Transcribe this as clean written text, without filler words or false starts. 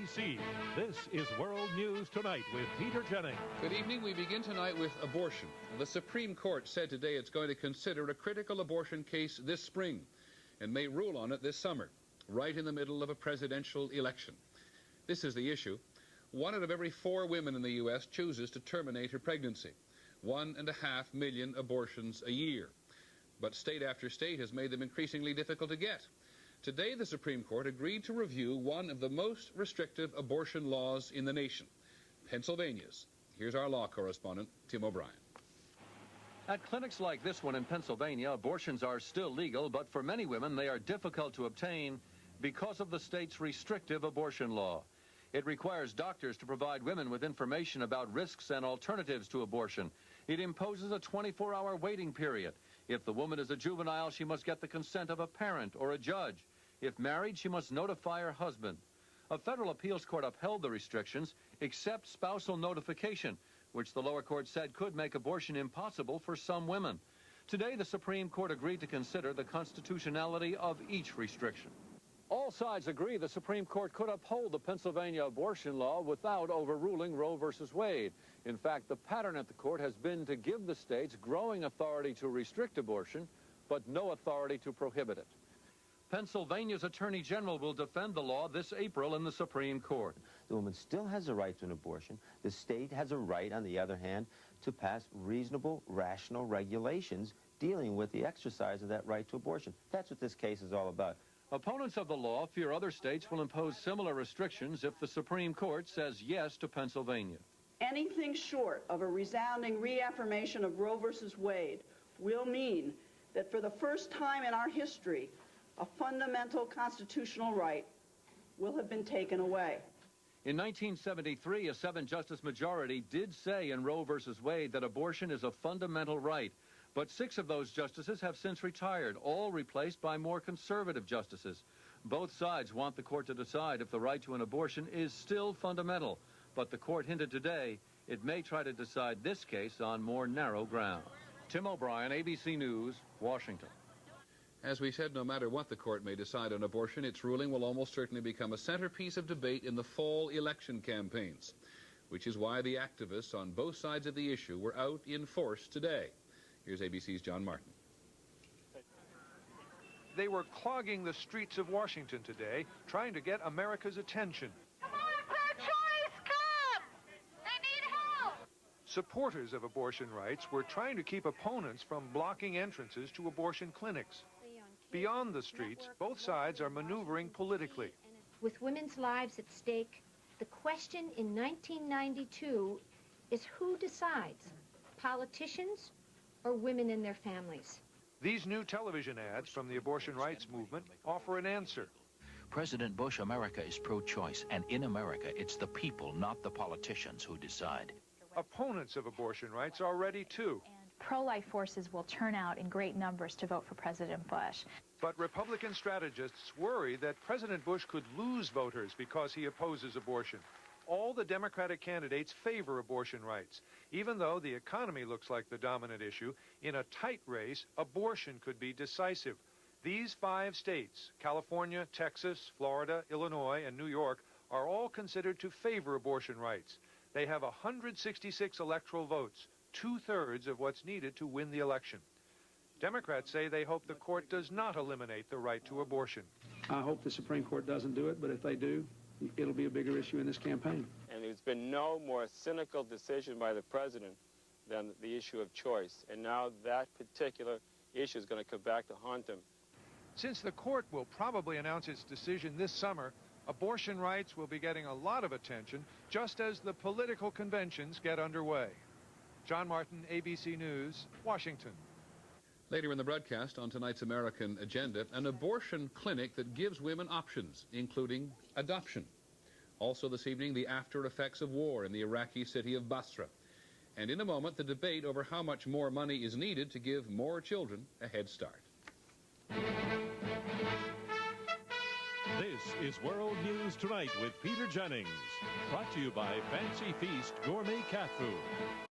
ABC. This is World News Tonight with Peter Jennings. Good evening. We begin tonight with abortion. The Supreme Court said today it's going to consider a critical abortion case this spring and may rule on it this summer, right in the middle of a presidential election. This is the issue. 1 out of every 4 women in the U.S. chooses to terminate her pregnancy. 1.5 million abortions a year. But state after state has made them increasingly difficult to get. Today, the Supreme Court agreed to review one of the most restrictive abortion laws in the nation, Pennsylvania's. Here's our law correspondent, Tim O'Brien. At clinics like this one in Pennsylvania, abortions are still legal, but for many women, they are difficult to obtain because of the state's restrictive abortion law. It requires doctors to provide women with information about risks and alternatives to abortion. It imposes a 24-hour waiting period. If the woman is a juvenile, she must get the consent of a parent or a judge. If married, she must notify her husband. A federal appeals court upheld the restrictions, except spousal notification, which the lower court said could make abortion impossible for some women. Today, the Supreme Court agreed to consider the constitutionality of each restriction. All sides agree the Supreme Court could uphold the Pennsylvania abortion law without overruling Roe v. Wade. In fact, the pattern at the court has been to give the states growing authority to restrict abortion, but no authority to prohibit it. Pennsylvania's Attorney General will defend the law this April in the Supreme Court. The woman still has a right to an abortion. The state has a right, on the other hand, to pass reasonable, rational regulations dealing with the exercise of that right to abortion. That's what this case is all about. Opponents of the law fear other states will impose similar restrictions if the Supreme Court says yes to Pennsylvania. Anything short of a resounding reaffirmation of Roe v. Wade will mean that for the first time in our history, a fundamental constitutional right will have been taken away. In 1973, a 7-justice majority did say in Roe v. Wade that abortion is a fundamental right. But 6 of those justices have since retired, all replaced by more conservative justices. Both sides want the court to decide if the right to an abortion is still fundamental. But the court hinted today it may try to decide this case on more narrow ground. Tim O'Brien, ABC News, Washington. As we said, no matter what the court may decide on abortion, its ruling will almost certainly become a centerpiece of debate in the fall election campaigns, which is why the activists on both sides of the issue were out in force today. Here's ABC's John Martin. They were clogging the streets of Washington today, trying to get America's attention. Come on, pro-choice, come! They need help! Supporters of abortion rights were trying to keep opponents from blocking entrances to abortion clinics. Beyond the streets, both sides are maneuvering politically. With women's lives at stake, the question in 1992 is who decides, politicians or women and their families? These new television ads from the abortion rights movement offer an answer. President Bush, America is pro-choice, and in America, it's the people, not the politicians, who decide. Opponents of abortion rights are ready too. Pro-life forces will turn out in great numbers to vote for President Bush. But Republican strategists worry that President Bush could lose voters because he opposes abortion. All the Democratic candidates favor abortion rights. Even though the economy looks like the dominant issue, in a tight race, abortion could be decisive. These 5 states, California, Texas, Florida, Illinois, and New York, are all considered to favor abortion rights. They have 166 electoral votes, 2/3 of what's needed to win the election. Democrats say they hope the court does not eliminate the right to abortion. I hope the Supreme Court doesn't do it, but if they do, it'll be a bigger issue in this campaign. And there's been no more cynical decision by the president than the issue of choice. And now that particular issue is going to come back to haunt him. Since the court will probably announce its decision this summer, abortion rights will be getting a lot of attention just as the political conventions get underway. John Martin, ABC News, Washington. Later in the broadcast on tonight's American agenda, an abortion clinic that gives women options, including adoption. Also this evening, the after effects of war in the Iraqi city of Basra. And in a moment, the debate over how much more money is needed to give more children a head start. This is World News Tonight with Peter Jennings. Brought to you by Fancy Feast Gourmet Cat Food.